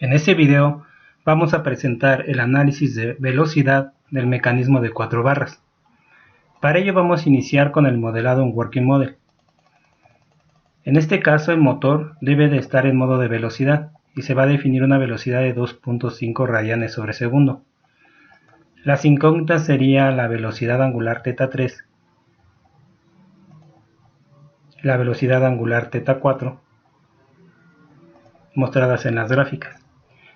En este video vamos a presentar el análisis de velocidad del mecanismo de 4 barras. Para ello vamos a iniciar con el modelado en Working Model. En este caso el motor debe de estar en modo de velocidad y se va a definir una velocidad de 2.5 radianes sobre segundo. Las incógnitas sería la velocidad angular θ3, la velocidad angular θ4, mostradas en las gráficas.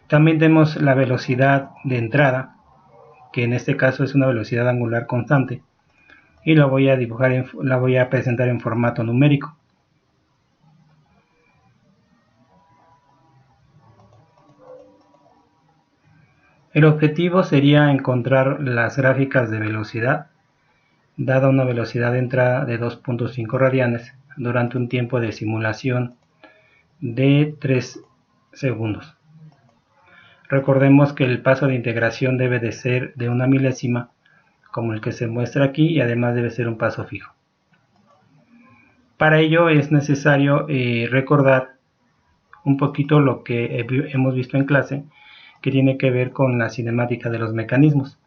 También tenemos la velocidad de entrada, que en este caso es una velocidad angular constante, y la voy a presentar en formato numérico. El objetivo sería encontrar las gráficas de velocidad, dada una velocidad de entrada de 2.5 radianes durante un tiempo de simulación de 3 segundos. Recordemos que el paso de integración debe de ser de 1 milésima, como el que se muestra aquí, y además debe ser un paso fijo. Para ello es necesario recordar un poquito lo que hemos visto en clase, que tiene que ver con la cinemática de los mecanismos.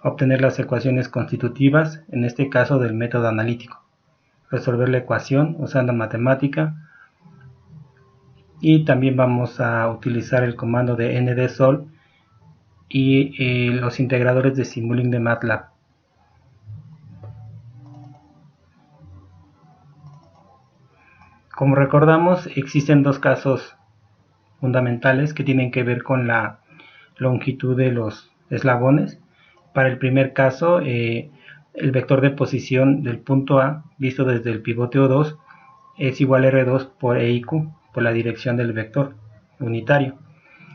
Obtener las ecuaciones constitutivas, en este caso del método analítico. Resolver la ecuación usando matemática. Y también vamos a utilizar el comando de ndsol y los integradores de Simulink de MATLAB. Como recordamos, existen dos casos fundamentales que tienen que ver con la longitud de los eslabones. Para el primer caso, el vector de posición del punto A visto desde el pivote O2 es igual a R2 por EIQ, por la dirección del vector unitario,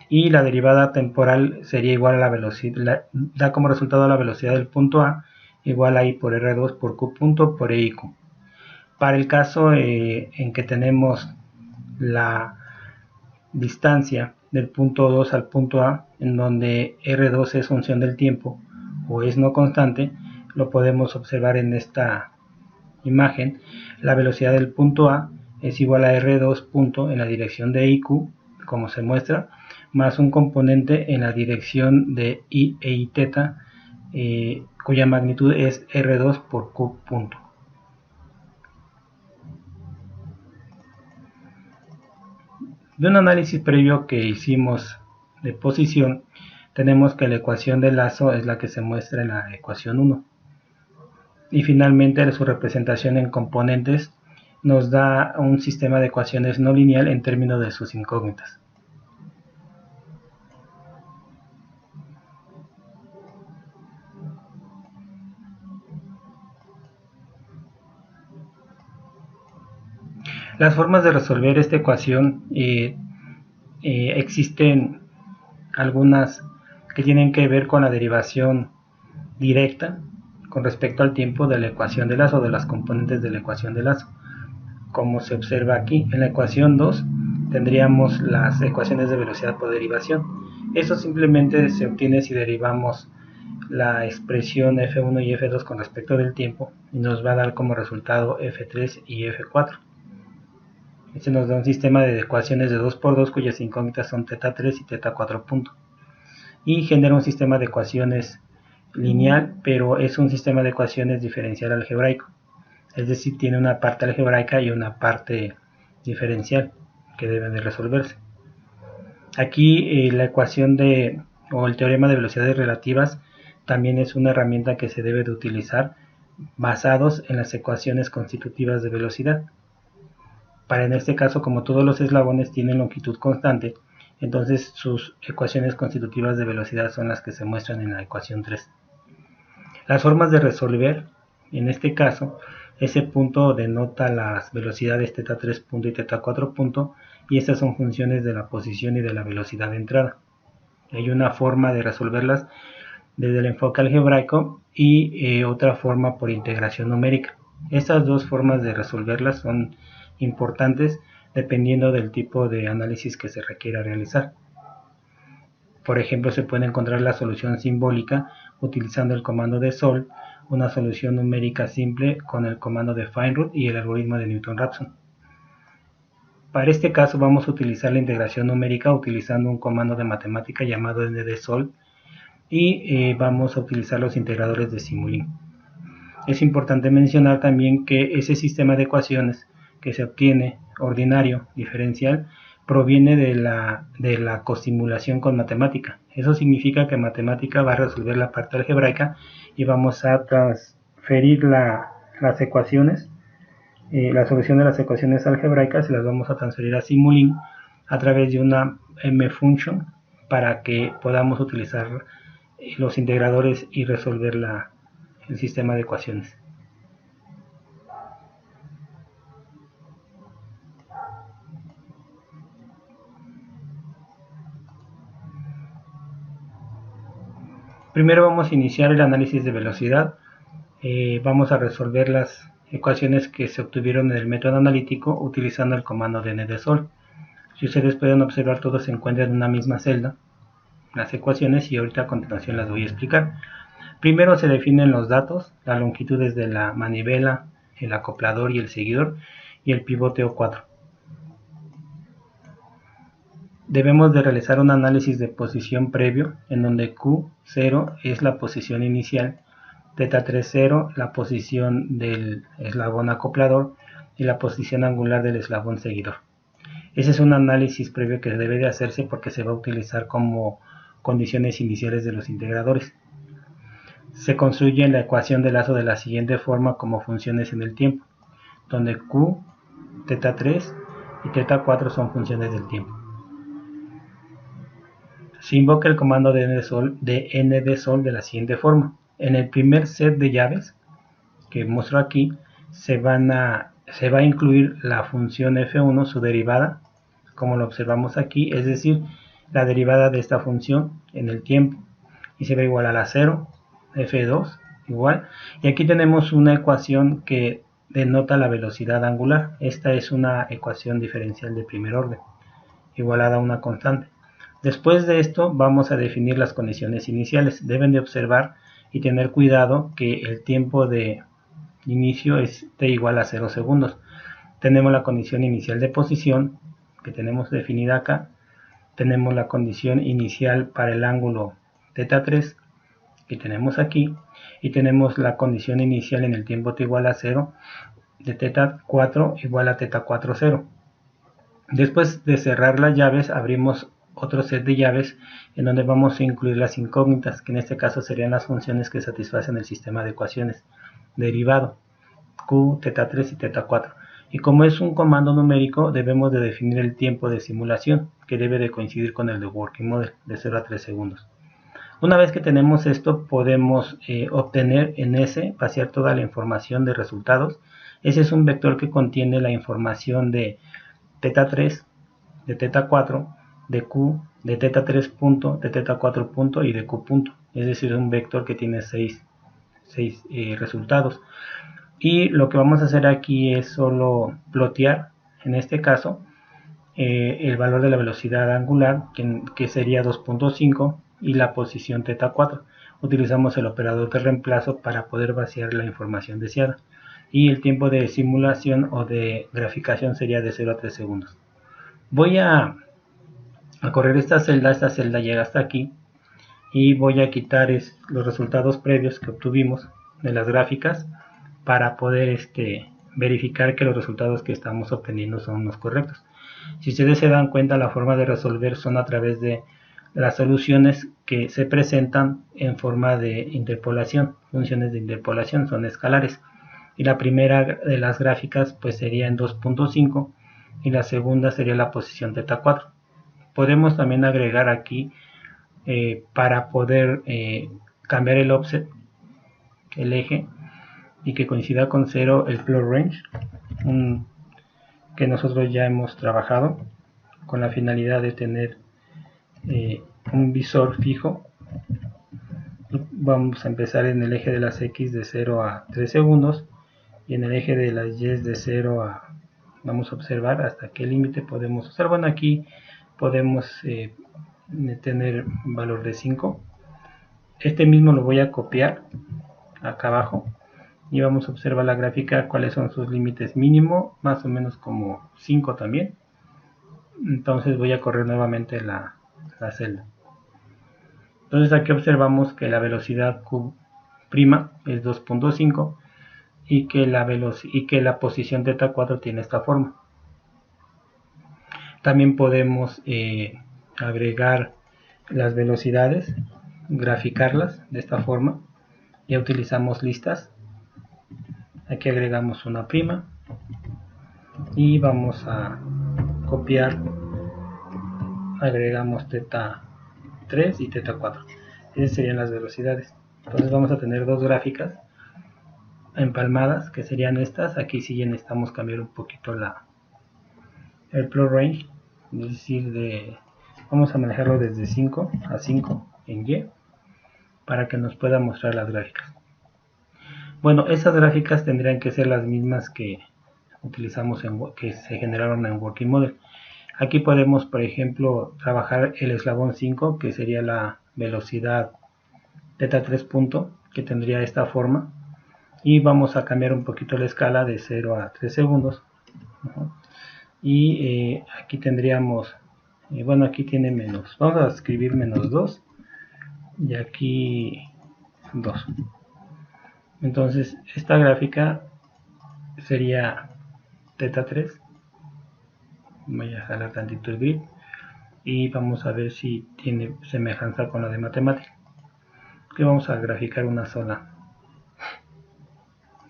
y la derivada temporal sería igual a la velocidad, da como resultado la velocidad del punto A igual a I por R2 por Q punto por EIQ. Para el caso en que tenemos la distancia del punto 2 al punto A, en donde R2 es función del tiempo o es no constante, lo podemos observar en esta imagen. La velocidad del punto A es igual a R2 punto en la dirección de IQ, como se muestra, más un componente en la dirección de I e I θ, cuya magnitud es R2 por Q punto. De un análisis previo que hicimos de posición, tenemos que la ecuación de lazo es la que se muestra en la ecuación 1. Y finalmente su representación en componentes nos da un sistema de ecuaciones no lineal en términos de sus incógnitas. Las formas de resolver esta ecuación existen algunas que tienen que ver con la derivación directa con respecto al tiempo de la ecuación de lazo, de las componentes de la ecuación de lazo. Como se observa aquí, en la ecuación 2 tendríamos las ecuaciones de velocidad por derivación. Eso simplemente se obtiene si derivamos la expresión F1 y F2 con respecto del tiempo, y nos va a dar como resultado F3 y F4. Este nos da un sistema de ecuaciones de 2×2 cuyas incógnitas son θ3 y θ4 punto. Y genera un sistema de ecuaciones lineal, pero es un sistema de ecuaciones diferencial algebraico. Es decir, tiene una parte algebraica y una parte diferencial que deben de resolverse. Aquí la ecuación o el teorema de velocidades relativas también es una herramienta que se debe de utilizar basados en las ecuaciones constitutivas de velocidad. Para en este caso, como todos los eslabones tienen longitud constante, entonces sus ecuaciones constitutivas de velocidad son las que se muestran en la ecuación 3. Las formas de resolver, en este caso, ese punto denota las velocidades θ3 punto y θ4 punto, y estas son funciones de la posición y de la velocidad de entrada. Hay una forma de resolverlas desde el enfoque algebraico y otra forma por integración numérica. Estas dos formas de resolverlas son importantes dependiendo del tipo de análisis que se requiera realizar. Por ejemplo, se puede encontrar la solución simbólica utilizando el comando de sol, una solución numérica simple con el comando de find root y el algoritmo de Newton-Raphson. Para este caso vamos a utilizar la integración numérica utilizando un comando de matemática llamado ndsol y vamos a utilizar los integradores de Simulink. Es importante mencionar también que ese sistema de ecuaciones que se obtiene ordinario, diferencial, proviene de la cosimulación con matemática. Eso significa que matemática va a resolver la parte algebraica y vamos a transferir las ecuaciones, la solución de las ecuaciones algebraicas, y las vamos a transferir a Simulink a través de una mfunction para que podamos utilizar los integradores y resolver el sistema de ecuaciones. Primero vamos a iniciar el análisis de velocidad. Vamos a resolver las ecuaciones que se obtuvieron en el método analítico utilizando el comando de ndsol. Si ustedes pueden observar, todos se encuentran en una misma celda, las ecuaciones, y ahorita a continuación las voy a explicar. Primero se definen los datos, las longitudes de la manivela, el acoplador y el seguidor, y el pivote O4. Debemos de realizar un análisis de posición previo, en donde Q0 es la posición inicial, θ30 la posición del eslabón acoplador y la posición angular del eslabón seguidor. Ese es un análisis previo que debe de hacerse porque se va a utilizar como condiciones iniciales de los integradores. Se construye la ecuación de lazo de la siguiente forma como funciones en el tiempo, donde Q, θ3 y θ4 son funciones del tiempo. Se invoca el comando de ndsol de la siguiente forma. En el primer set de llaves que muestro aquí se va a incluir la función f1, su derivada, como lo observamos aquí, es decir, la derivada de esta función en el tiempo, y se va igual a la 0, f2 igual, y aquí tenemos una ecuación que denota la velocidad angular. Esta es una ecuación diferencial de primer orden, igualada a una constante. Después de esto vamos a definir las condiciones iniciales. Deben de observar y tener cuidado que el tiempo de inicio esté igual a 0 segundos. Tenemos la condición inicial de posición que tenemos definida acá. Tenemos la condición inicial para el ángulo θ3 que tenemos aquí. Y tenemos la condición inicial en el tiempo t igual a 0 de θ4 igual a θ4 0. Después de cerrar las llaves, abrimos otro set de llaves en donde vamos a incluir las incógnitas, que en este caso serían las funciones que satisfacen el sistema de ecuaciones derivado, Q, θ3 y θ4. Y como es un comando numérico, debemos de definir el tiempo de simulación, que debe de coincidir con el de Working Model, de 0 a 3 segundos. Una vez que tenemos esto, podemos obtener en S, vaciar toda la información de resultados. Ese es un vector que contiene la información de θ3, de θ4, de Q, de θ3 punto, de θ4 punto y de Q punto. Es decir, un vector que tiene 6 resultados. Y lo que vamos a hacer aquí es solo plotear, en este caso, el valor de la velocidad angular, que sería 2.5, y la posición θ4. Utilizamos el operador de reemplazo para poder vaciar la información deseada. Y el tiempo de simulación o de graficación sería de 0 a 3 segundos. Voy a correr esta celda llega hasta aquí, y voy a quitar los resultados previos que obtuvimos de las gráficas para poder verificar que los resultados que estamos obteniendo son los correctos. Si ustedes se dan cuenta, la forma de resolver son a través de las soluciones que se presentan en forma de interpolación. Funciones de interpolación son escalares, y la primera de las gráficas pues sería en 2.5 y la segunda sería la posición θ4. Podemos también agregar aquí para poder cambiar el offset, el eje, y que coincida con 0 el plot range, que nosotros ya hemos trabajado con la finalidad de tener un visor fijo. Vamos a empezar en el eje de las X de 0 a 3 segundos y en el eje de las Y de 0 a, vamos a observar hasta qué límite podemos usar. Bueno, aquí podemos tener un valor de 5. Este mismo lo voy a copiar acá abajo y vamos a observar la gráfica cuáles son sus límites mínimo, más o menos como 5 también, Entonces voy a correr nuevamente la celda. Entonces aquí observamos que la velocidad Q' es 2.5 y que la posición θ 4 tiene esta forma. También podemos agregar las velocidades, graficarlas de esta forma. Ya utilizamos listas. Aquí agregamos una prima y vamos a copiar. Agregamos θ 3 y θ 4. Esas serían las velocidades. Entonces vamos a tener dos gráficas empalmadas, que serían estas. Aquí sí ya necesitamos cambiar un poquito el plot range, es decir, vamos a manejarlo desde 5 a 5 en Y para que nos pueda mostrar las gráficas. Bueno, esas gráficas tendrían que ser las mismas que utilizamos que se generaron en Working Model. Aquí podemos, por ejemplo, trabajar el eslabón 5, que sería la velocidad θ3 punto, que tendría esta forma, y vamos a cambiar un poquito la escala de 0 a 3 segundos. Y aquí tendríamos, bueno, aquí tiene menos, vamos a escribir menos 2 y aquí 2. Entonces esta gráfica sería θ3. Voy a jalar tantito el grid y vamos a ver si tiene semejanza con la de matemática. Aquí vamos a graficar una sola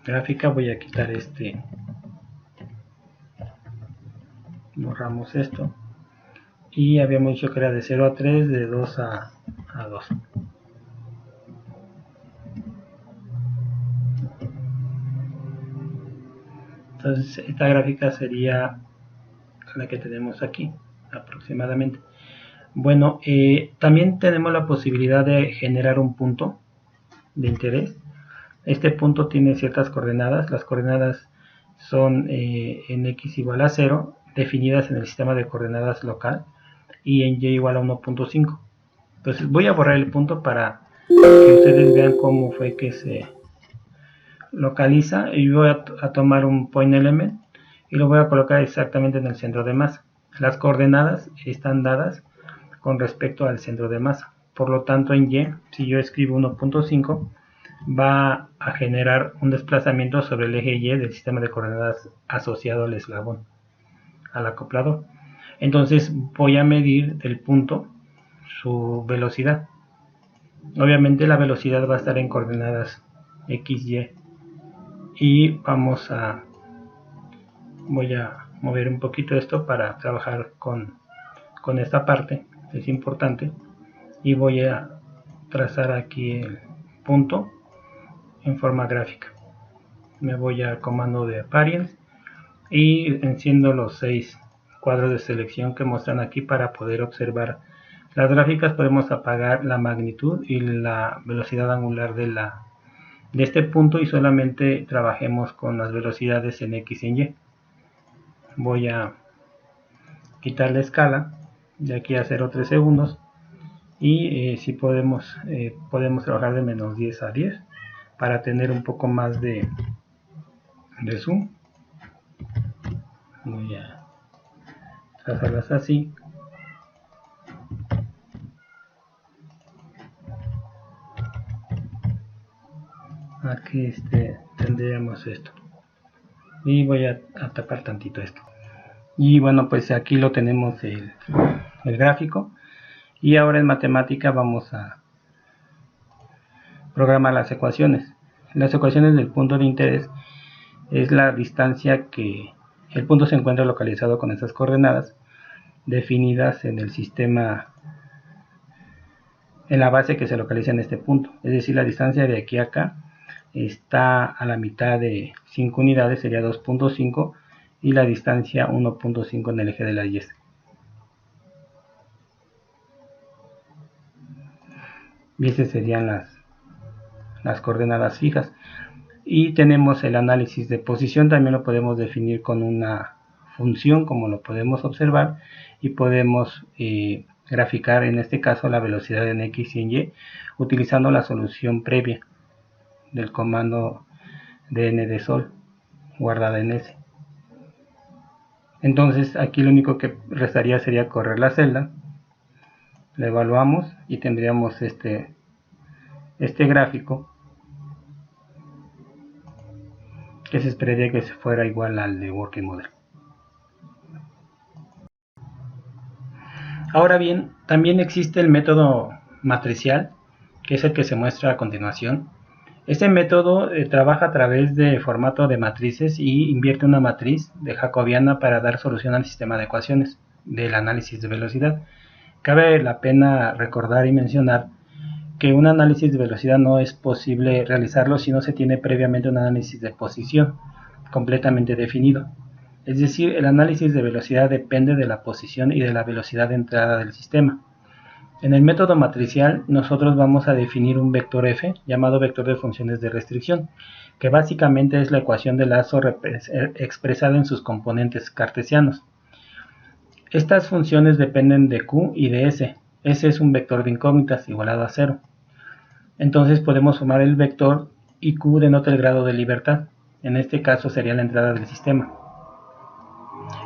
gráfica. Voy a quitar borramos esto, y habíamos dicho que era de 0 a 3, de 2 a 2. Entonces esta gráfica sería la que tenemos aquí aproximadamente. Bueno, también tenemos la posibilidad de generar un punto de interés. Este punto tiene ciertas coordenadas. Las coordenadas son en x igual a 0, definidas en el sistema de coordenadas local, y en y igual a 1.5. Entonces voy a borrar el punto para que ustedes vean cómo fue que se localiza, y voy a tomar un point element y lo voy a colocar exactamente en el centro de masa. Las coordenadas están dadas con respecto al centro de masa. Por lo tanto, en y, si yo escribo 1.5, va a generar un desplazamiento sobre el eje y del sistema de coordenadas asociado al eslabón, al acoplador. Entonces voy a medir del punto su velocidad. Obviamente la velocidad va a estar en coordenadas x, y voy a mover un poquito esto para trabajar con esta parte, es importante, y voy a trazar aquí el punto en forma gráfica. Me voy al comando de Appearance y enciendo los 6 cuadros de selección que muestran aquí para poder observar las gráficas. Podemos apagar la magnitud y la velocidad angular de este punto y solamente trabajemos con las velocidades en X y en Y. Voy a quitar la escala de aquí a 0,3 segundos, y si podemos trabajar de menos 10 a 10 para tener un poco más de zoom. Voy a trazarlas así. Aquí tendríamos esto, y voy a tapar tantito esto. Y bueno, pues aquí lo tenemos el gráfico, y ahora en matemática vamos a programar las ecuaciones. Las ecuaciones del punto de interés es la distancia que el punto se encuentra localizado con esas coordenadas definidas en el sistema, en la base que se localiza en este punto. Es decir, la distancia de aquí a acá está a la mitad de 5 unidades, sería 2.5, y la distancia 1.5 en el eje de la Y. Y esas serían las coordenadas fijas. Y tenemos el análisis de posición, también lo podemos definir con una función, como lo podemos observar, y podemos graficar en este caso la velocidad en X y en Y utilizando la solución previa del comando de n de sol guardada en S. Entonces aquí lo único que restaría sería correr la celda, la evaluamos y tendríamos este gráfico que se esperaría que se fuera igual al de Working Model. Ahora bien, también existe el método matricial, que es el que se muestra a continuación. Este método trabaja a través de formato de matrices y invierte una matriz de jacobiana para dar solución al sistema de ecuaciones del análisis de velocidad. Cabe la pena recordar y mencionar que un análisis de velocidad no es posible realizarlo si no se tiene previamente un análisis de posición completamente definido. Es decir, el análisis de velocidad depende de la posición y de la velocidad de entrada del sistema. En el método matricial nosotros vamos a definir un vector f llamado vector de funciones de restricción, que básicamente es la ecuación de lazo expresada en sus componentes cartesianos. Estas funciones dependen de q y de s. S es un vector de incógnitas igualado a 0. Entonces podemos sumar el vector y q denota el grado de libertad. En este caso sería la entrada del sistema.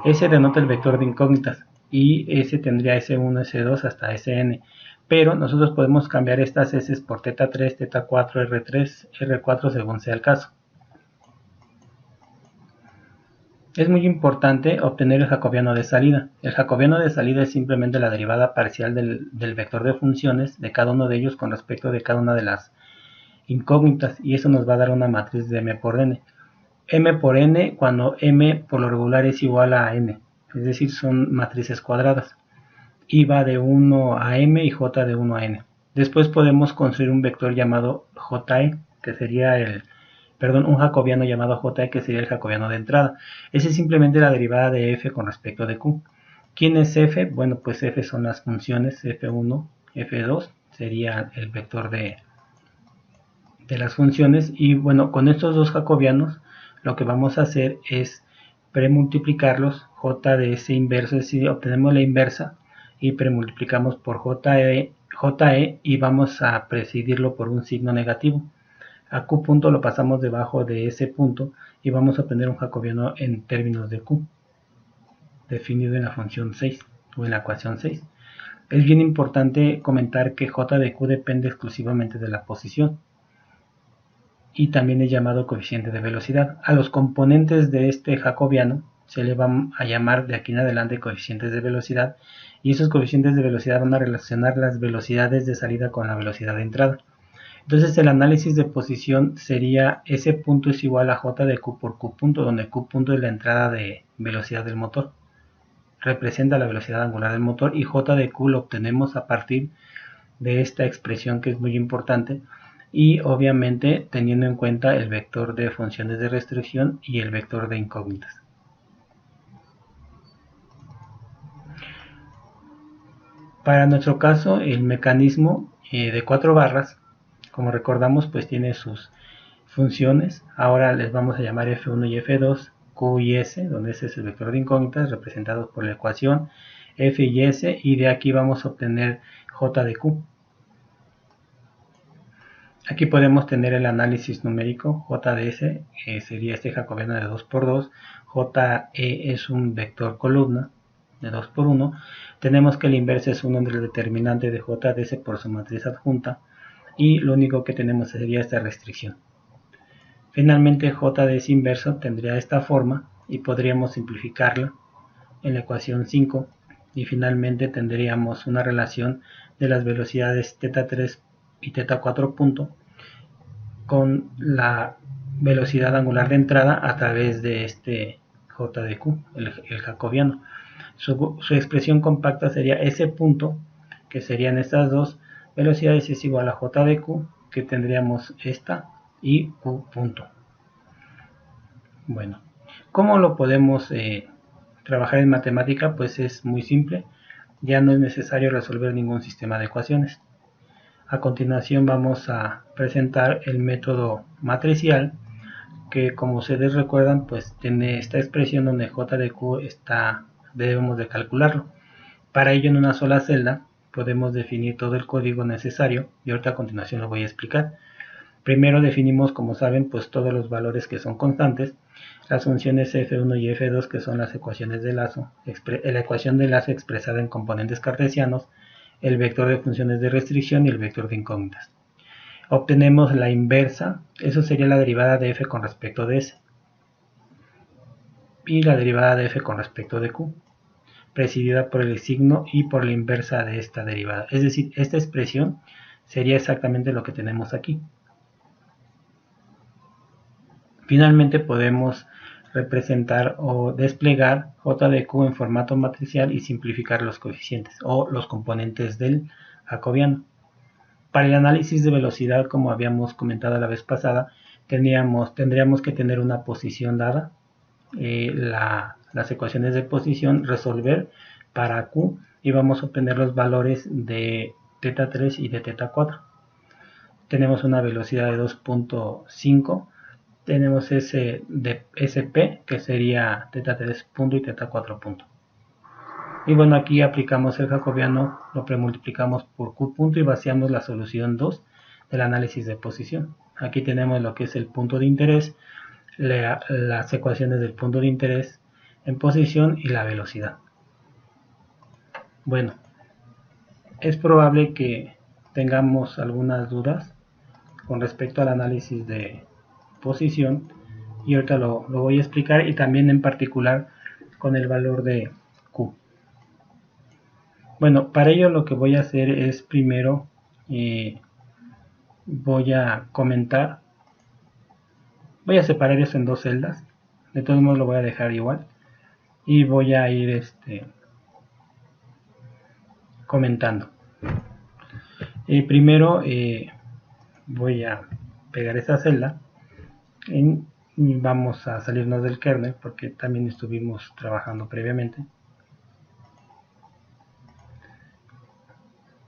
S denota el vector de incógnitas y S tendría S1, S2 hasta Sn. Pero nosotros podemos cambiar estas S por θ3, θ4, R3, R4 según sea el caso. Es muy importante obtener el jacobiano de salida. El jacobiano de salida es simplemente la derivada parcial del vector de funciones de cada uno de ellos con respecto de cada una de las incógnitas, y eso nos va a dar una matriz de m por n. M por n cuando m por lo regular es igual a n, es decir, son matrices cuadradas. Y va de 1 a m y j de 1 a n. Después podemos construir un vector llamado je, que sería un jacobiano llamado je, que sería el jacobiano de entrada. Ese es simplemente la derivada de f con respecto de q. ¿Quién es f? Bueno, pues f son las funciones f1, f2, sería el vector de las funciones. Y bueno, con estos dos jacobianos lo que vamos a hacer es premultiplicarlos, j de s inverso, es decir, obtenemos la inversa y premultiplicamos por je y vamos a presidirlo por un signo negativo. A q punto lo pasamos debajo de ese punto y vamos a obtener un jacobiano en términos de q, definido en la función 6 o en la ecuación 6. Es bien importante comentar que j de q depende exclusivamente de la posición y también es llamado coeficiente de velocidad. A los componentes de este jacobiano se le van a llamar de aquí en adelante coeficientes de velocidad, y esos coeficientes de velocidad van a relacionar las velocidades de salida con la velocidad de entrada. Entonces el análisis de posición sería S punto es igual a J de Q por Q punto, donde Q punto es la entrada de velocidad del motor, representa la velocidad angular del motor, y J de Q lo obtenemos a partir de esta expresión que es muy importante, y obviamente teniendo en cuenta el vector de funciones de restricción y el vector de incógnitas. Para nuestro caso, el mecanismo de 4 barras, como recordamos, pues tiene sus funciones. Ahora les vamos a llamar f1 y f2, q y s, donde ese es el vector de incógnitas representados por la ecuación f y s, y de aquí vamos a obtener j de q. Aquí podemos tener el análisis numérico. J de S sería este jacobiano de 2 por 2. JE es un vector columna de 2 por 1. Tenemos que el inverso es 1 entre el determinante de J de S por su matriz adjunta. Y lo único que tenemos sería esta restricción. Finalmente, J de S inverso tendría esta forma y podríamos simplificarla en la ecuación 5. Y finalmente tendríamos una relación de las velocidades θ3 y θ4 punto con la velocidad angular de entrada a través de este j de q, el jacobiano. Su expresión compacta sería S punto, que serían estas dos velocidades, es igual a j de q, que tendríamos esta, y q punto. Bueno, ¿cómo lo podemos trabajar en matemática? Pues es muy simple, ya no es necesario resolver ningún sistema de ecuaciones. A continuación vamos a presentar el método matricial, que como ustedes recuerdan, pues tiene esta expresión donde j de q debemos de calcularlo. Para ello, en una sola celda podemos definir todo el código necesario, y ahorita a continuación lo voy a explicar. Primero definimos, como saben, pues todos los valores que son constantes, Las funciones f1 y f2, que son las ecuaciones de lazo, la ecuación de lazo expresada en componentes cartesianos, el vector de funciones de restricción y el vector de incógnitas. Obtenemos la inversa, eso sería la derivada de f con respecto de s, y la derivada de f con respecto de q, presidida por el signo y por la inversa de esta derivada. Es decir, esta expresión sería exactamente lo que tenemos aquí. Finalmente podemos representar o desplegar j de q en formato matricial y simplificar los coeficientes o los componentes del jacobiano. Para el análisis de velocidad, como habíamos comentado la vez pasada, tendríamos que tener una posición dada, las ecuaciones de posición, resolver para q y vamos a obtener los valores de θ3 y de θ4. Tenemos una velocidad de 2.5, tenemos S de SP, que sería θ3 punto y θ4 punto. Y bueno, aquí aplicamos el jacobiano, lo premultiplicamos por Q punto y vaciamos la solución 2 del análisis de posición. Aquí tenemos lo que es el punto de interés, las ecuaciones del punto de interés en posición y la velocidad. Bueno, es probable que tengamos algunas dudas con respecto al análisis de posición y ahorita lo voy a explicar, y también en particular con el valor de Q. Bueno, para ello lo que voy a hacer es primero voy a comentar, voy a separar eso en dos celdas, de todos modos lo voy a dejar igual y voy a ir comentando. Primero voy a pegar esa celda y vamos a salirnos del kernel porque también estuvimos trabajando previamente.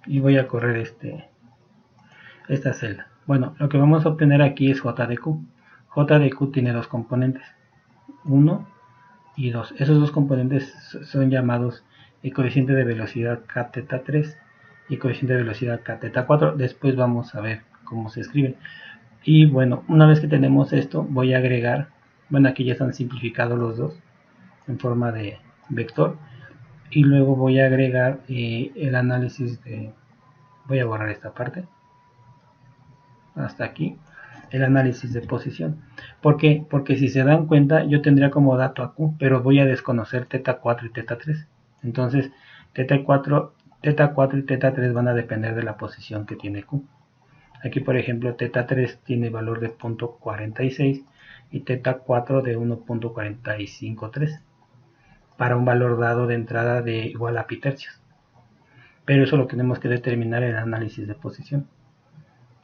Y voy a correr esta celda. Bueno, lo que vamos a obtener aquí es j de q. J de q tiene dos componentes, 1 y 2. Esos dos componentes son llamados el coeficiente de velocidad kθ3 y coeficiente de velocidad kθ4. Después vamos a ver cómo se escriben. Y bueno, una vez que tenemos esto, voy a agregar, bueno, aquí ya están simplificados los dos en forma de vector. Y luego voy a agregar el análisis de, voy a borrar esta parte, hasta aquí, el análisis de posición. ¿Por qué? Porque si se dan cuenta, yo tendría como dato a Q, pero voy a desconocer θ4 y θ3. Entonces, θ4 y θ3 van a depender de la posición que tiene Q. Aquí, por ejemplo, θ3 tiene valor de 0.46 y θ4 de 1.453. Para un valor dado de entrada de igual a pi tercios. Pero eso lo tenemos que determinar en el análisis de posición.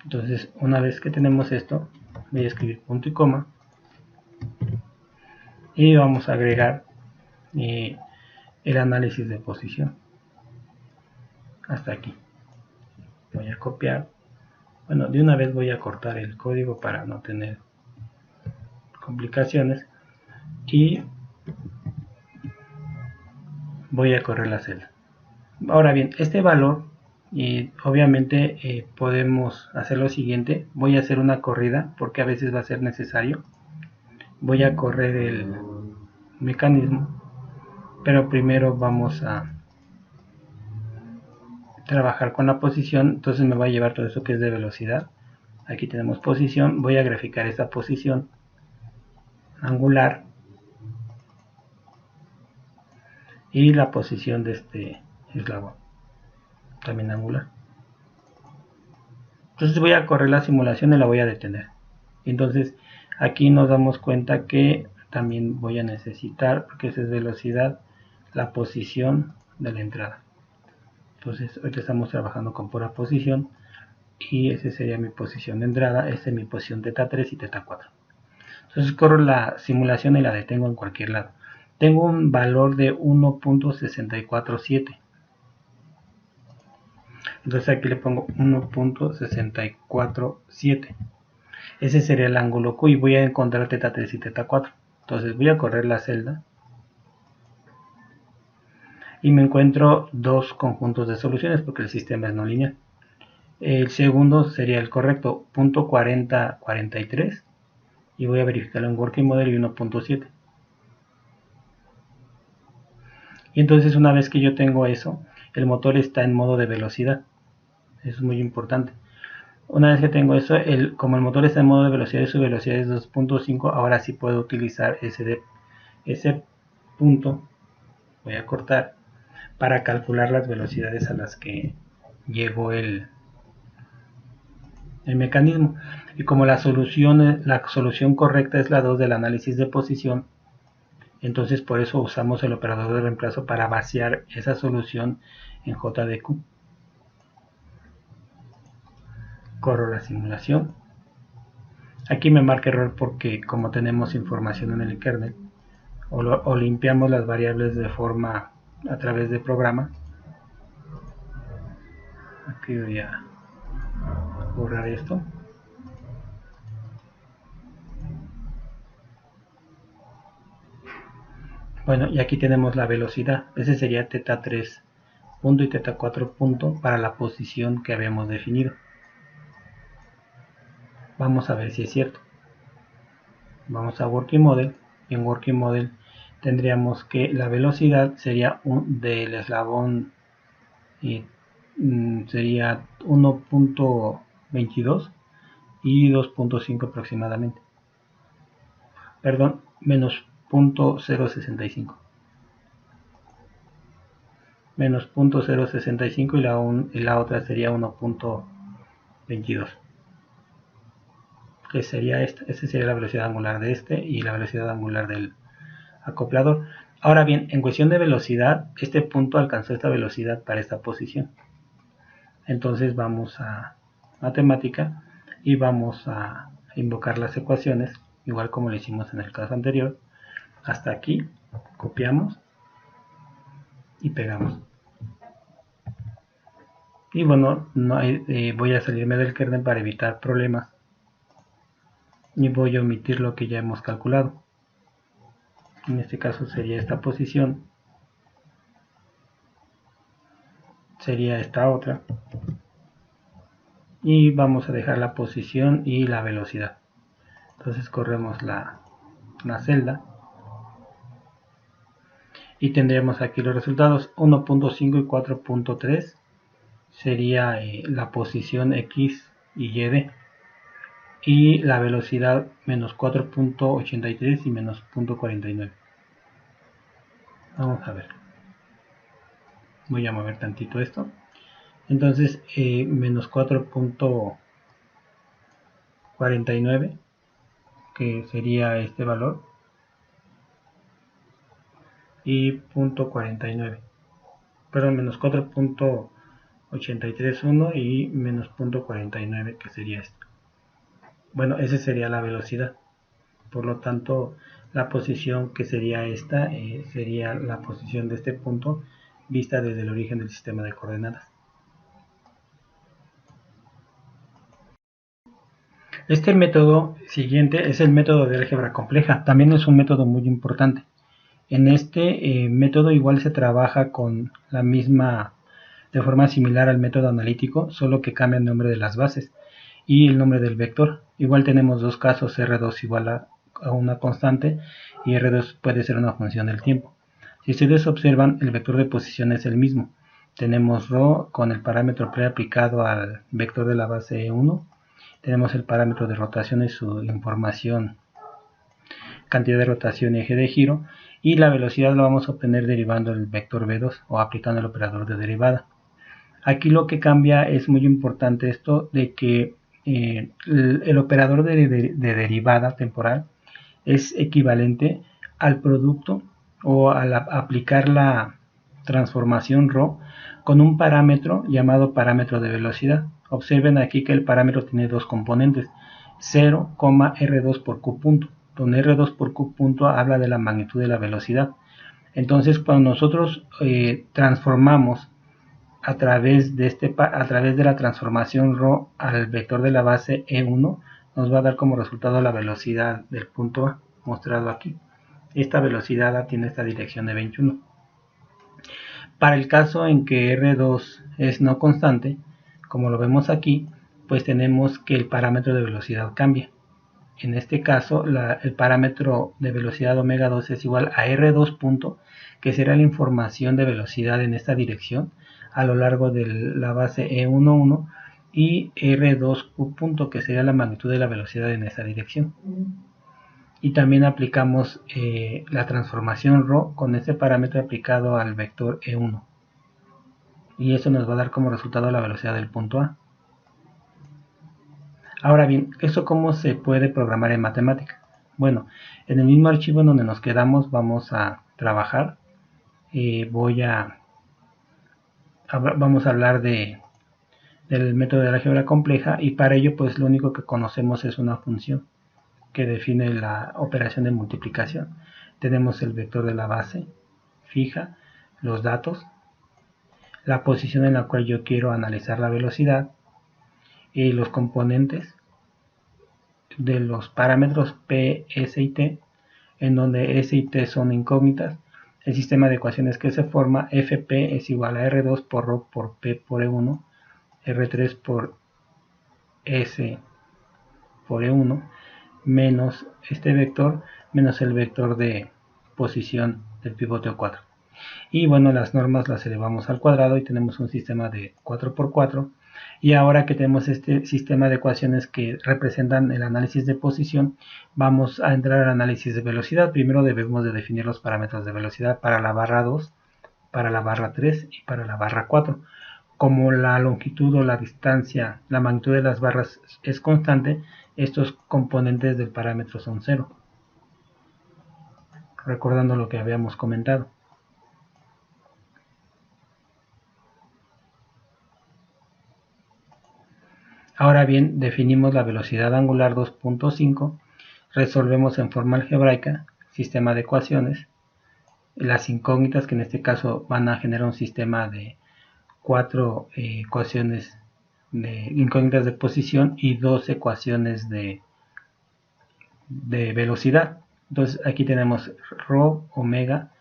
Entonces, una vez que tenemos esto, voy a escribir punto y coma. Y vamos a agregar el análisis de posición. Hasta aquí. Voy a copiar. Bueno, de una vez voy a cortar el código para no tener complicaciones. Y voy a correr la celda. Ahora bien, este valor, obviamente podemos hacer lo siguiente. Voy a hacer una corrida porque a veces va a ser necesario. Voy a correr el mecanismo, pero primero vamos a trabajar con la posición. Entonces me va a llevar todo eso que es de velocidad. Aquí tenemos posición. Voy a graficar esta posición angular y la posición de este eslabón también angular. Entonces voy a correr la simulación y la voy a detener. Entonces aquí nos damos cuenta que también voy a necesitar, porque esa es velocidad, la posición de la entrada. Entonces ahorita estamos trabajando con pura posición y esa sería mi posición de entrada, esa es mi posición θ3 y θ4. Entonces corro la simulación y la detengo en cualquier lado. Tengo un valor de 1.647. Entonces aquí le pongo 1.647. Ese sería el ángulo Q y voy a encontrar θ3 y θ4. Entonces voy a correr la celda y me encuentro dos conjuntos de soluciones porque el sistema es no lineal. El segundo sería el correcto, punto 40, 43 y voy a verificarlo en Working Model y 1.7. Y entonces una vez que yo tengo eso, el motor está en modo de velocidad. Eso es muy importante. Una vez que tengo eso, como el motor está en modo de velocidad y su velocidad es 2.5, ahora sí puedo utilizar ese punto, voy a cortar, para calcular las velocidades a las que llegó el mecanismo. Y como la solución correcta es la 2 del análisis de posición, entonces por eso usamos el operador de reemplazo para vaciar esa solución en JDQ. Corro la simulación. Aquí me marca error porque como tenemos información en el kernel, o limpiamos las variables de forma a través de programa. Aquí voy a borrar esto. Bueno, y aquí tenemos la velocidad. Ese sería θ 3 punto y θ 4 punto para la posición que habíamos definido. Vamos a ver si es cierto. Vamos a Working Model, y en Working Model tendríamos que la velocidad sería del eslabón sería 1.22 y 2.5 aproximadamente. Perdón, menos 0.065. Menos 0.065 y la otra sería 1.22. Que sería esta sería la velocidad angular de este y la velocidad angular del acoplador. Ahora bien, en cuestión de velocidad, este punto alcanzó esta velocidad para esta posición. Entonces vamos a matemática y vamos a invocar las ecuaciones, igual como lo hicimos en el caso anterior. Hasta aquí, copiamos y pegamos. Y bueno, voy a salirme del kernel para evitar problemas. Y voy a omitir lo que ya hemos calculado. En este caso sería esta posición. Sería esta otra. Y vamos a dejar la posición y la velocidad. Entonces corremos la celda. Y tendremos aquí los resultados. 1.5 y 4.3 sería la posición X y Y. Y la velocidad menos 4.83 y menos 0.49. Vamos a ver. Voy a mover tantito esto. Entonces, menos 4.49, que sería este valor, y 0.49. Perdón, menos 4.831 y menos 0.49, que sería esto. Bueno, esa sería la velocidad. Por lo tanto, la posición que sería esta sería la posición de este punto vista desde el origen del sistema de coordenadas. Este método siguiente es el método de álgebra compleja. También es un método muy importante. En este método igual se trabaja con la misma, de forma similar al método analítico, solo que cambia el nombre de las bases y el nombre del vector. Igual tenemos dos casos, R2 igual a una constante y R2 puede ser una función del tiempo. Si ustedes observan, el vector de posición es el mismo. Tenemos ρ con el parámetro preaplicado al vector de la base 1. Tenemos el parámetro de rotación y su información, cantidad de rotación y eje de giro. Y la velocidad la vamos a obtener derivando el vector v2 o aplicando el operador de derivada. Aquí lo que cambia es muy importante esto de que el operador de derivada temporal es equivalente al producto o al aplicar la transformación ρ con un parámetro llamado parámetro de velocidad. Observen aquí que el parámetro tiene dos componentes, 0, R2 por Q punto, donde R2 por Q punto habla de la magnitud de la velocidad. Entonces, cuando nosotros transformamos a través de la transformación ρ al vector de la base E1, nos va a dar como resultado la velocidad del punto A, mostrado aquí. Esta velocidad A tiene esta dirección de 21. Para el caso en que R2 es no constante, como lo vemos aquí, pues tenemos que el parámetro de velocidad cambia. en este caso el parámetro de velocidad omega 2 es igual a R2 punto, que será la información de velocidad en esta dirección a lo largo de la base E11, y R2Q punto, que sería la magnitud de la velocidad en esta dirección. Y también aplicamos la transformación ρ con este parámetro aplicado al vector E1, y eso nos va a dar como resultado la velocidad del punto A. Ahora bien, ¿eso cómo se puede programar en matemática? Bueno, en el mismo archivo en donde nos quedamos vamos a trabajar. Vamos a hablar del método de álgebra compleja, y para ello pues lo único que conocemos es una función que define la operación de multiplicación. Tenemos el vector de la base fija, los datos, la posición en la cual yo quiero analizar la velocidad, y los componentes de los parámetros P, S y T, en donde S y T son incógnitas. El sistema de ecuaciones que se forma: Fp es igual a R2 por ρ por P por E1, R3 por S por E1, menos este vector, menos el vector de posición del pivote 4. Y bueno, las normas las elevamos al cuadrado y tenemos un sistema de 4×4. Y ahora que tenemos este sistema de ecuaciones que representan el análisis de posición, vamos a entrar al análisis de velocidad. Primero debemos de definir los parámetros de velocidad para la barra 2, para la barra 3 y para la barra 4. Como la longitud o la distancia, la magnitud de las barras es constante, estos componentes del parámetro son 0. Recordando lo que habíamos comentado. Ahora bien, definimos la velocidad angular 2.5, resolvemos en forma algebraica sistema de ecuaciones, las incógnitas, que en este caso van a generar un sistema de 4 ecuaciones de incógnitas de posición y 2 ecuaciones de velocidad. Entonces aquí tenemos ρ omega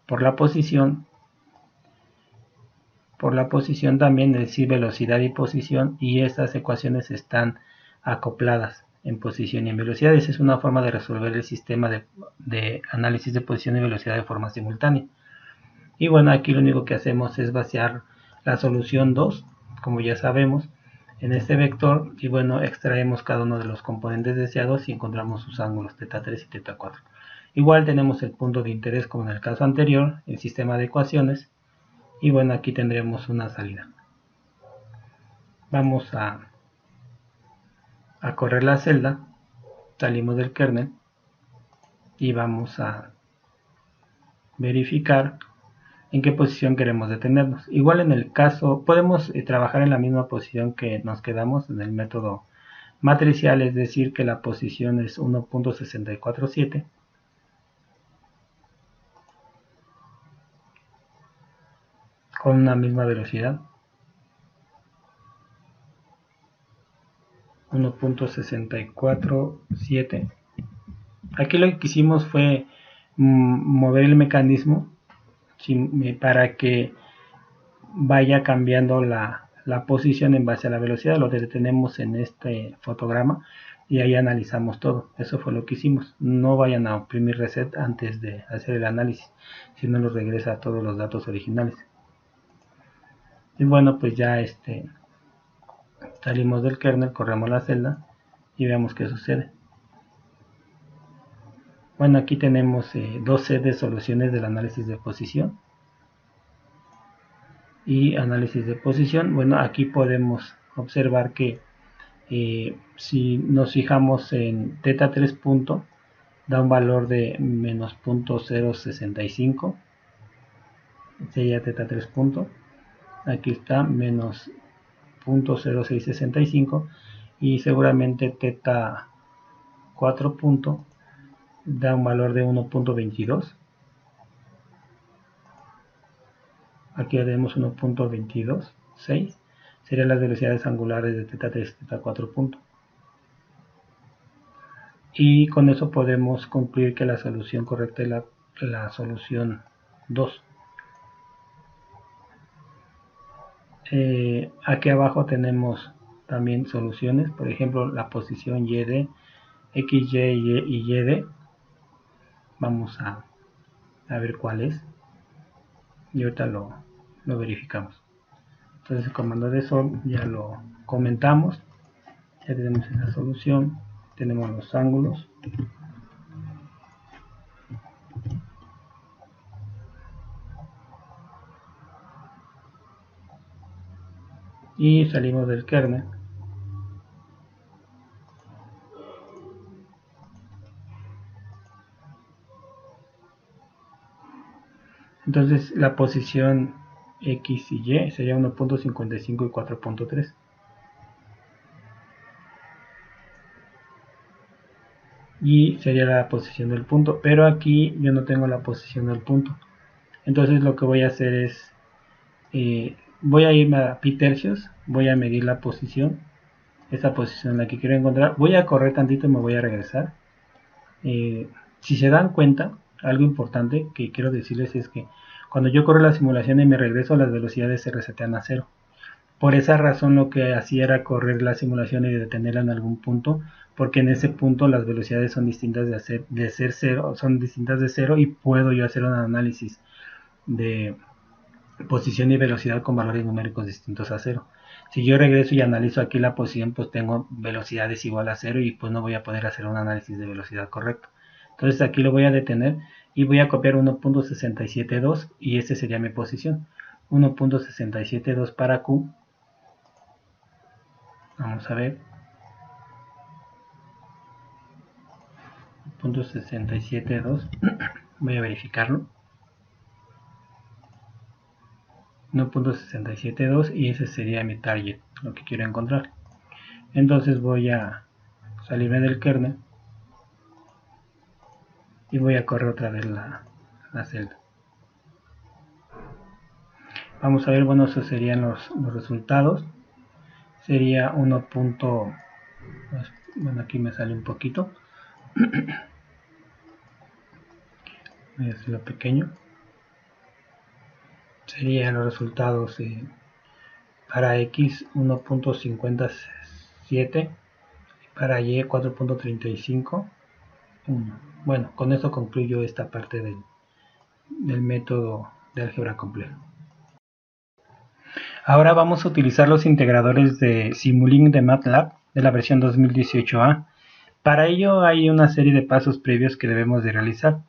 por la posición también, es decir, velocidad y posición, y estas ecuaciones están acopladas en posición y en velocidad. Esa es una forma de resolver el sistema de análisis de posición y velocidad de forma simultánea. Y bueno, aquí lo único que hacemos es vaciar la solución 2, como ya sabemos, en este vector, y bueno, extraemos cada uno de los componentes deseados y encontramos sus ángulos θ3 y θ4. Igual tenemos el punto de interés como en el caso anterior, el sistema de ecuaciones, y bueno, aquí tendremos una salida. Vamos a correr la celda, salimos del kernel y vamos a verificar en qué posición queremos detenernos. Igual en el caso, podemos trabajar en la misma posición que nos quedamos en el método matricial, es decir, que la posición es 1.647. Con una misma velocidad, 1.647. Aquí lo que hicimos fue mover el mecanismo para que vaya cambiando la posición en base a la velocidad. Lo detenemos en este fotograma y ahí analizamos todo. Eso fue lo que hicimos. No vayan a oprimir reset antes de hacer el análisis, si no nos regresa todos los datos originales. Y bueno, pues ya salimos del kernel, corremos la celda y veamos qué sucede. Bueno, aquí tenemos dos sets de soluciones del análisis de posición y análisis de posición. Bueno, aquí podemos observar que si nos fijamos en θ3 punto, da un valor de menos 0.065, sería θ3 punto. Aquí está menos 0.0665, y seguramente θ4 punto da un valor de 1.22. Aquí tenemos 1.226, serían las velocidades angulares de θ3 y θ4 punto. Y con eso podemos concluir que la solución correcta es la solución 2. Aquí abajo tenemos también soluciones, por ejemplo la posición YD x, y d. Vamos a ver cuál es y ahorita lo verificamos. Entonces el comando de sol ya lo comentamos, ya tenemos esa solución, tenemos los ángulos. Y salimos del kernel. Entonces la posición X y Y sería 1.55 y 4.3. Y sería la posición del punto, pero aquí yo no tengo la posición del punto. Entonces lo que voy a hacer es, voy a irme a pi tercios, voy a medir la posición, esa posición en la que quiero encontrar, voy a correr tantito y me voy a regresar. Si se dan cuenta, algo importante que quiero decirles es que cuando yo corro la simulación y me regreso, las velocidades se resetean a cero. Por esa razón lo que hacía era correr la simulación y detenerla en algún punto, porque en ese punto las velocidades son distintas de ser cero, son distintas de cero, y puedo yo hacer un análisis de posición y velocidad con valores numéricos distintos a cero. Si yo regreso y analizo aquí la posición, pues tengo velocidades igual a cero y pues no voy a poder hacer un análisis de velocidad correcto. Entonces aquí lo voy a detener y voy a copiar 1.672 y esta sería mi posición. 1.672 para Q. Vamos a ver. 1.672. Voy a verificarlo. 1.672 y ese sería mi target, lo que quiero encontrar. Entonces voy a salirme del kernel y voy a correr otra vez la celda. Vamos a ver, bueno, esos serían los resultados. Sería 1. Bueno, aquí me sale un poquito. Voy a hacerlo pequeño. Serían los resultados para X 1.57, para Y 4.35. Bueno, con eso concluyo esta parte del método de álgebra compleja. Ahora vamos a utilizar los integradores de Simulink de MATLAB de la versión 2018A. Para ello hay una serie de pasos previos que debemos de realizar,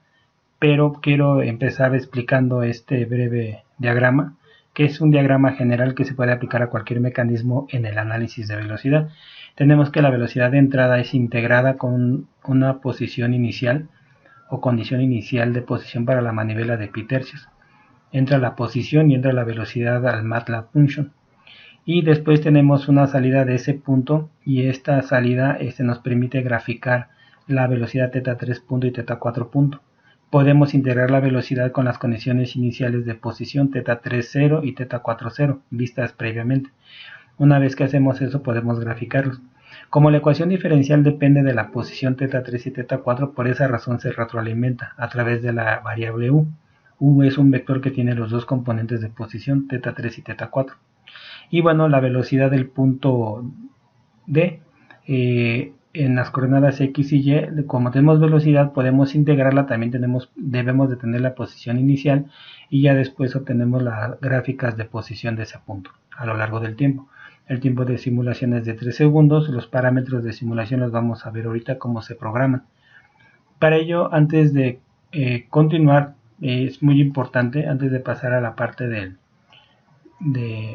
pero quiero empezar explicando este breve diagrama, que es un diagrama general que se puede aplicar a cualquier mecanismo en el análisis de velocidad. Tenemos que la velocidad de entrada es integrada con una posición inicial o condición inicial de posición para la manivela de pi tercios. Entra la posición y entra la velocidad al MATLAB function. Y después tenemos una salida de ese punto, y esta salida nos permite graficar la velocidad θ3 punto y θ4 punto. Podemos integrar la velocidad con las condiciones iniciales de posición θ3 0 y θ4 0 vistas previamente. Una vez que hacemos eso podemos graficarlos. Como la ecuación diferencial depende de la posición θ3 y θ4, por esa razón se retroalimenta a través de la variable u. U es un vector que tiene los dos componentes de posición, θ3 y θ4. Y bueno, la velocidad del punto D en las coordenadas X y Y, como tenemos velocidad, podemos integrarla, también debemos de tener la posición inicial y ya después obtenemos las gráficas de posición de ese punto a lo largo del tiempo. El tiempo de simulación es de 3 segundos, los parámetros de simulación los vamos a ver ahorita cómo se programan. Para ello, antes de continuar, es muy importante, antes de pasar a la parte de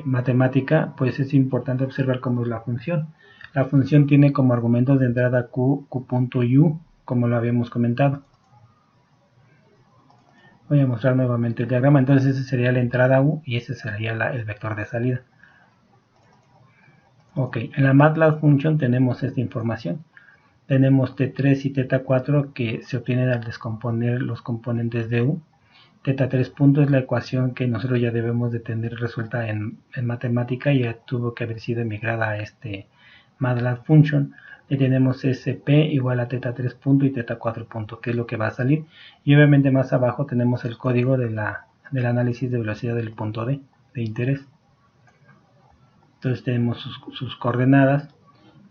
matemática, pues es importante observar cómo es la función. La función tiene como argumentos de entrada q, q.u, como lo habíamos comentado. Voy a mostrar nuevamente el diagrama. Entonces ese sería la entrada u y ese sería el vector de salida. Ok, en la MATLAB function tenemos esta información. Tenemos T3 y θ4 que se obtienen al descomponer los componentes de u. θ3 punto es la ecuación que nosotros ya debemos de tener resuelta en matemática, y ya tuvo que haber sido emigrada a este MATLAB function. Y tenemos SP igual a θ3 punto y θ4 punto, que es lo que va a salir. Y obviamente más abajo tenemos el código del análisis de velocidad del punto D de interés. Entonces tenemos sus coordenadas.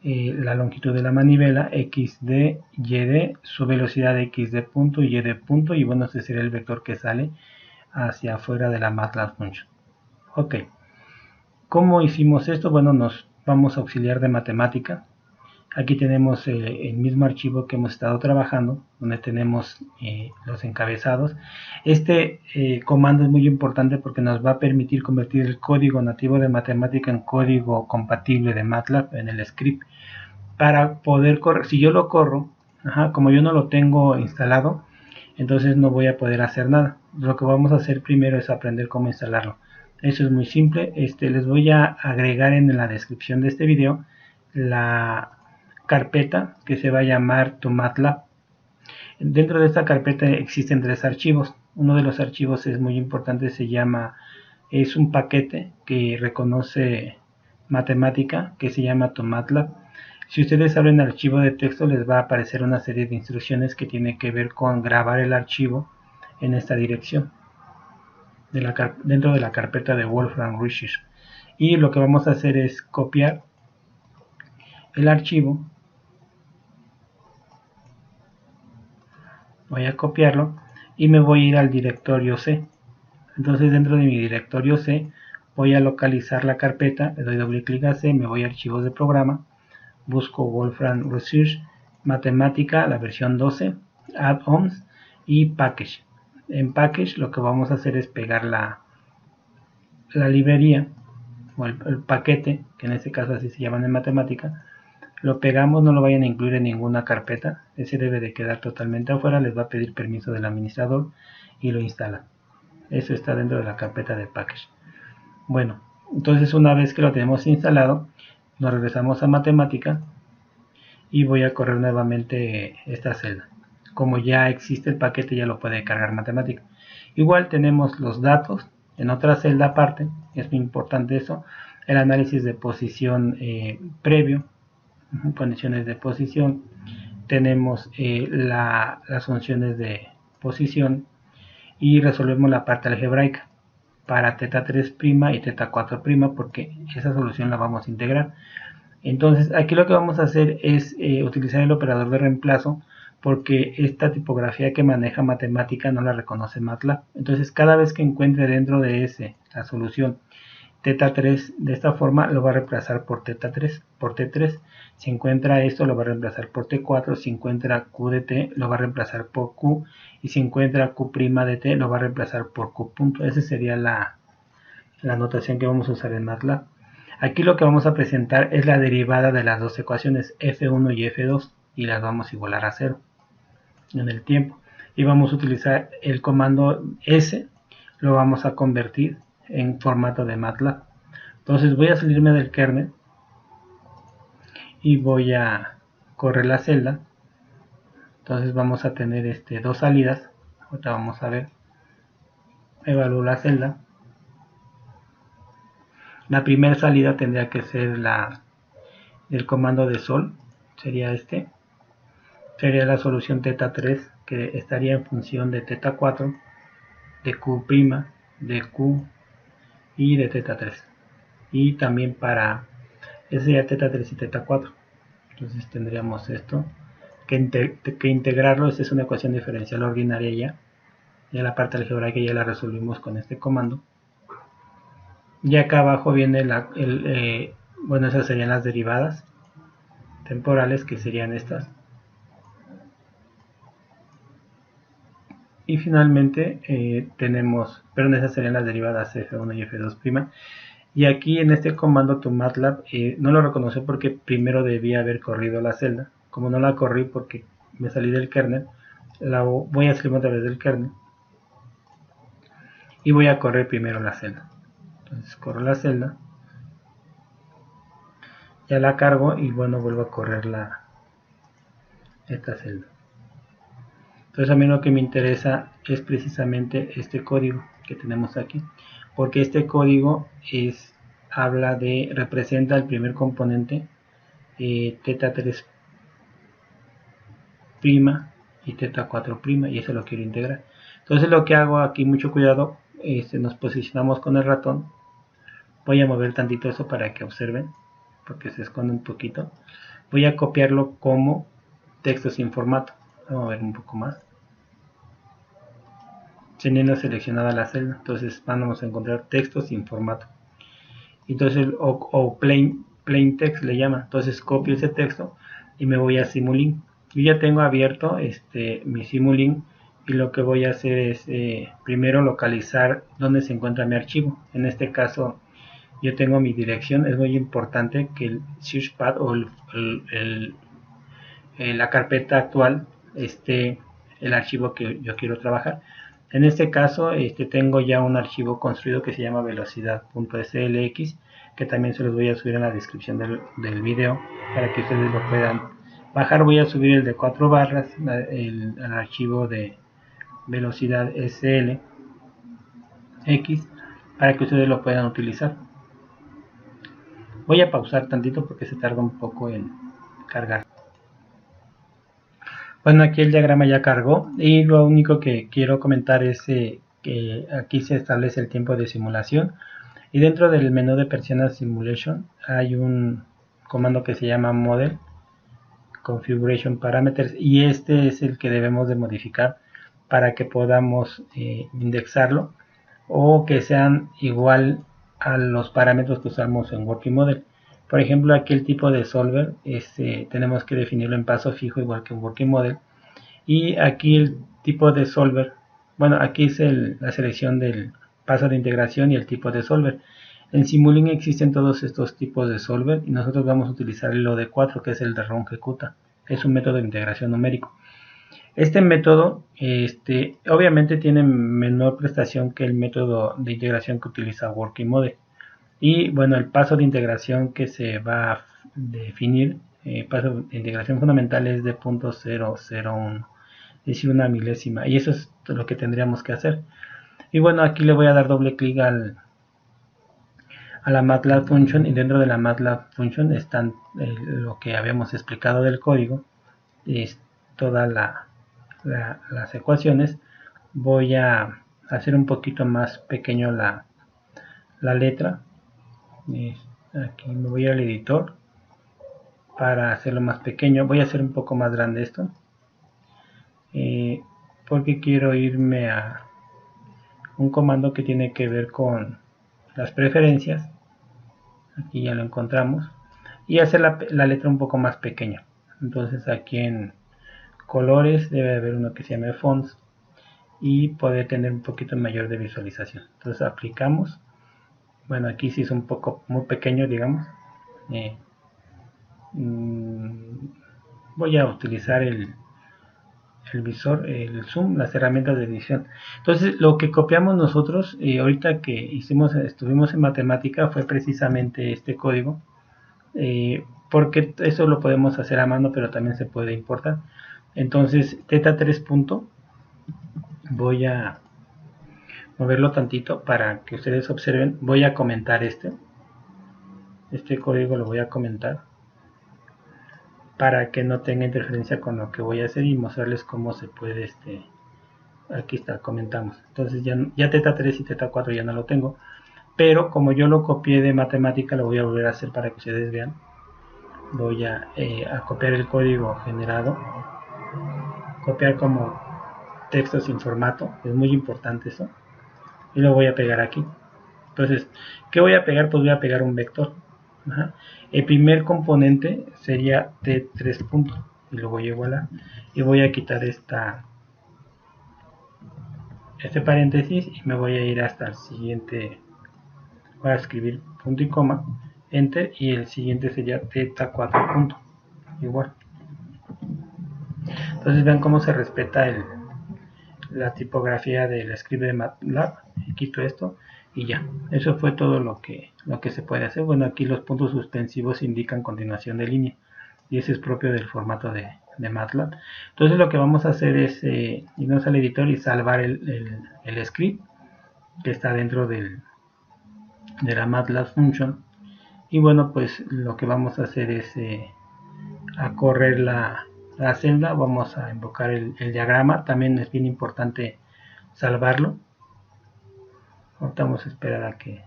la longitud de la manivela, xd, yd, su velocidad xd punto y yd punto, y bueno, ese sería el vector que sale hacia afuera de la MATLAB function. Ok, ¿cómo hicimos esto? Bueno, nos vamos a auxiliar de matemática. Aquí tenemos el mismo archivo que hemos estado trabajando, donde tenemos los encabezados. Este comando es muy importante porque nos va a permitir convertir el código nativo de matemática en código compatible de MATLAB en el script. Para poder correr, si yo lo corro, como yo no lo tengo instalado, entonces no voy a poder hacer nada. Lo que vamos a hacer primero es aprender cómo instalarlo. Eso es muy simple. Les voy a agregar en la descripción de este video la carpeta que se va a llamar ToMATLAB. Dentro de esta carpeta existen 3 archivos. Uno de los archivos es muy importante, es un paquete que reconoce matemática que se llama ToMATLAB. Si ustedes abren el archivo de texto, les va a aparecer una serie de instrucciones que tienen que ver con grabar el archivo en esta dirección dentro de la carpeta de Wolfram Research. Y lo que vamos a hacer es copiar el archivo. Voy a copiarlo y me voy a ir al directorio C. Entonces dentro de mi directorio C voy a localizar la carpeta, le doy doble clic a C, me voy a archivos de programa, busco Wolfram Research, matemática, la versión 12, add-ons y package. En package lo que vamos a hacer es pegar la librería o el paquete, que en este caso así se llaman en matemática. Lo pegamos, no lo vayan a incluir en ninguna carpeta, ese debe de quedar totalmente afuera, les va a pedir permiso del administrador y lo instalan. Eso está dentro de la carpeta de package. Bueno, entonces una vez que lo tenemos instalado, nos regresamos a matemática y voy a correr nuevamente esta celda. Como ya existe el paquete, ya lo puede cargar matemática. Igual tenemos los datos en otra celda aparte, es muy importante eso, el análisis de posición previo, condiciones de posición, tenemos las funciones de posición y resolvemos la parte algebraica para θ3' y θ4' porque esa solución la vamos a integrar. Entonces aquí lo que vamos a hacer es utilizar el operador de reemplazo porque esta tipografía que maneja matemática no la reconoce MATLAB. Entonces cada vez que encuentre dentro de la solución θ3 de esta forma lo va a reemplazar por T3. Si encuentra esto lo va a reemplazar por T4, si encuentra Q de T lo va a reemplazar por Q y si encuentra Q' de T lo va a reemplazar por Q punto. Esa sería la notación que vamos a usar en MATLAB. Aquí lo que vamos a presentar es la derivada de las dos ecuaciones F1 y F2 y las vamos a igualar a 0 en el tiempo. Y vamos a utilizar el comando S, lo vamos a convertir en formato de MATLAB. Entonces voy a salirme del kernel y voy a correr la celda. Entonces vamos a tener dos salidas. Ahorita vamos a ver. Evalúo la celda. La primera salida tendría que ser el comando de sol. Sería Sería la solución θ3 que estaría en función de θ4, de Q', de Q y de θ3. Y también para ese sería θ3 y θ4. Entonces tendríamos esto que integrarlo. Esta es una ecuación diferencial ordinaria ya la parte algebraica ya la resolvimos con este comando. Y acá abajo viene bueno, esas serían las derivadas temporales, que serían estas. Y finalmente tenemos, pero esas serían las derivadas F1 y F2'. Y aquí en este comando ToMATLAB no lo reconoce porque primero debía haber corrido la celda. Como no la corrí porque me salí del kernel, voy a salirme otra vez del kernel y voy a correr primero la celda. Entonces corro la celda, ya la cargo y bueno, vuelvo a correr esta celda. Entonces a mí lo que me interesa es precisamente este código que tenemos aquí, porque este código representa el primer componente θ3' y θ4', y eso lo quiero integrar. Entonces lo que hago aquí, mucho cuidado, nos posicionamos con el ratón. Voy a mover tantito eso para que observen, porque se esconde un poquito. voy a copiarlo como texto sin formato. Vamos a ver un poco más. Teniendo seleccionada la celda, entonces vamos a encontrar texto sin formato. Entonces, o plain text le llama. Entonces copio ese texto y me voy a Simulink. Yo ya tengo abierto mi Simulink y lo que voy a hacer es primero localizar dónde se encuentra mi archivo. En este caso yo tengo mi dirección. Es muy importante que el searchpad o la carpeta actual esté el archivo que yo quiero trabajar. En este caso tengo ya un archivo construido que se llama velocidad.slx, que también se los voy a subir en la descripción del video para que ustedes lo puedan bajar. Voy a subir el de 4 barras, el archivo de velocidad SLX, para que ustedes lo puedan utilizar. Voy a pausar tantito porque se tarda un poco en cargar. Bueno, aquí el diagrama ya cargó y lo único que quiero comentar es que aquí se establece el tiempo de simulación y dentro del menú de Persiana Simulation hay un comando que se llama Model Configuration Parameters y este es el que debemos de modificar para que podamos indexarlo o que sean igual a los parámetros que usamos en Working Model. Por ejemplo, aquí el tipo de solver tenemos que definirlo en paso fijo igual que en Working Model. Y aquí el tipo de solver, bueno, aquí es la selección del paso de integración y el tipo de solver. En Simulink existen todos estos tipos de solver y nosotros vamos a utilizar el OD4, que es el de rungecuta. Es un método de integración numérico. Este método obviamente tiene menor prestación que el método de integración que utiliza Working Model. Y bueno, el paso de integración que se va a definir, paso de integración fundamental es de 0.001, es decir, una milésima. Y eso es lo que tendríamos que hacer. Y bueno, aquí le voy a dar doble clic a la MATLAB Function y dentro de la MATLAB Function están lo que habíamos explicado del código, es todas las ecuaciones. Voy a hacer un poquito más pequeño la letra. Aquí me voy al editor para hacerlo más pequeño. Voy a hacer un poco más grande esto porque quiero irme a un comando que tiene que ver con las preferencias. Aquí ya lo encontramos y hacer la letra un poco más pequeña. Entonces aquí en colores debe haber uno que se llame fonts y puede tener un poquito mayor de visualización. Entonces aplicamos. Bueno, aquí sí es un poco muy pequeño, digamos. Voy a utilizar el visor, el zoom, las herramientas de edición. Entonces lo que copiamos nosotros ahorita que estuvimos en matemática fue precisamente este código, porque eso lo podemos hacer a mano pero también se puede importar. Entonces teta 3 punto, voy a moverlo tantito para que ustedes observen. Voy a comentar este código, lo voy a comentar para que no tenga interferencia con lo que voy a hacer y mostrarles cómo se puede aquí está, comentamos. Entonces ya teta 3 y teta 4 ya no lo tengo, pero como yo lo copié de matemática lo voy a volver a hacer para que ustedes vean. Voy a copiar el código generado, copiar como texto sin formato, es muy importante eso, y lo voy a pegar aquí. Entonces, ¿qué voy a pegar? Pues voy a pegar un vector. Ajá. El primer componente sería T3 puntos y lo voy a igualar y voy a quitar este paréntesis y me voy a ir hasta el siguiente. Voy a escribir punto y coma, enter, y el siguiente sería teta 4 punto igual. Entonces vean cómo se respeta la tipografía del script de MATLAB. Quito esto y ya, eso fue todo lo que se puede hacer. Bueno, aquí los puntos suspensivos indican continuación de línea y ese es propio del formato de MATLAB. Entonces lo que vamos a hacer es irnos al editor y salvar el script que está dentro de la MATLAB Function. Y bueno, pues lo que vamos a hacer es a correr la celda. Vamos a invocar el diagrama. También es bien importante salvarlo. Ahorita vamos a esperar a que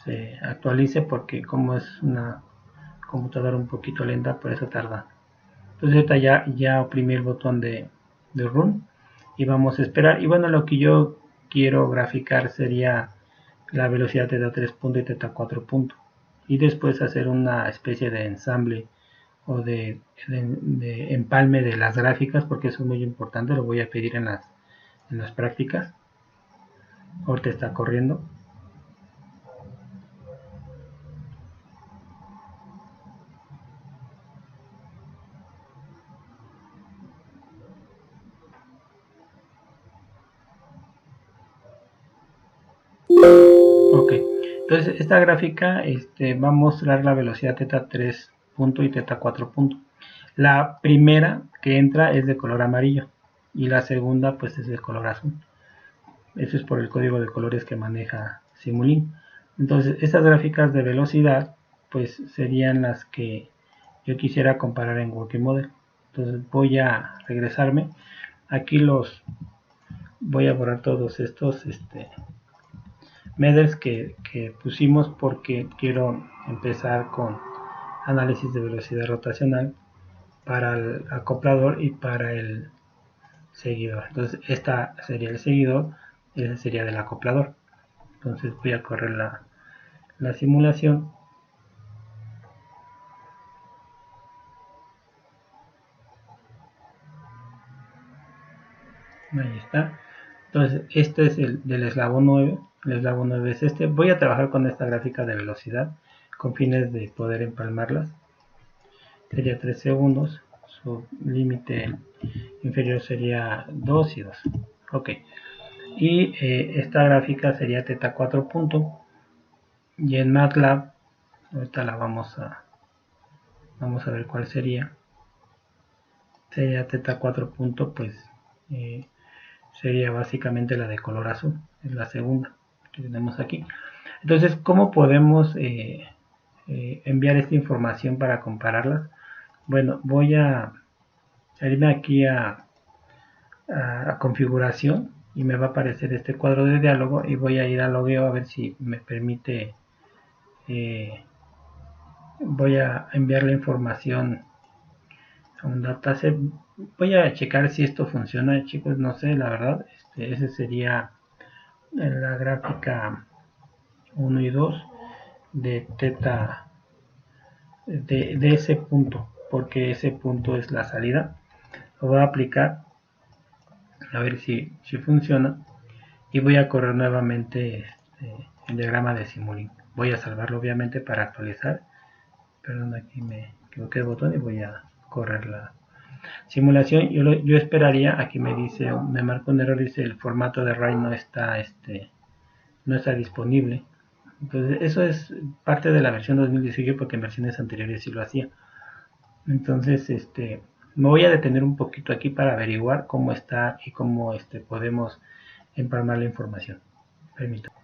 se actualice porque como es una computadora un poquito lenta, por eso tarda. Entonces ahorita ya oprimí el botón de Run y vamos a esperar. Y bueno, lo que yo quiero graficar sería la velocidad teta 3 punto y teta 4 punto. Y después hacer una especie de ensamble o de empalme de las gráficas, porque eso es muy importante, lo voy a pedir en las prácticas. Ahorita está corriendo. Ok, entonces esta gráfica va a mostrar la velocidad teta 3 punto y teta 4 punto. La primera que entra es de color amarillo y la segunda pues es de color azul. Eso es por el código de colores que maneja Simulink. Entonces estas gráficas de velocidad pues serían las que yo quisiera comparar en Working Model. Entonces voy a regresarme. Aquí voy a borrar todos estos meders que pusimos porque quiero empezar con análisis de velocidad rotacional para el acoplador y para el seguidor. Entonces esta sería el seguidor, ese sería del acoplador. Entonces voy a correr la simulación. Ahí está. Entonces este es el del eslabón 9. El eslabón 9 es este. Voy a trabajar con esta gráfica de velocidad con fines de poder empalmarlas. Sería 3 segundos. Su límite inferior sería 2 y 2. Ok. Y esta gráfica sería teta 4 punto. Y en MATLAB, ahorita la vamos a ver cuál sería. Sería teta 4 punto, pues sería básicamente la de color azul. Es la segunda que tenemos aquí. Entonces, ¿cómo podemos enviar esta información para compararlas? Bueno, voy a irme aquí a configuración y me va a aparecer este cuadro de diálogo y voy a ir a logueo a ver si me permite. Voy a enviar la información a un dataset. Voy a checar si esto funciona, chicos, no sé, la verdad. Ese sería la gráfica 1 y 2 de teta de ese punto, porque ese punto es la salida. Lo voy a aplicar a ver si funciona y voy a correr nuevamente el diagrama de Simulink. Voy a salvarlo obviamente para actualizar. Perdón, aquí me equivoqué de botón y voy a correr la simulación. Yo esperaría, aquí me dice, me marca un error, dice el formato de RAID no está disponible. Entonces eso es parte de la versión 2018 porque en versiones anteriores sí lo hacía. Entonces me voy a detener un poquito aquí para averiguar cómo está y cómo podemos empalmar la información. Permítame.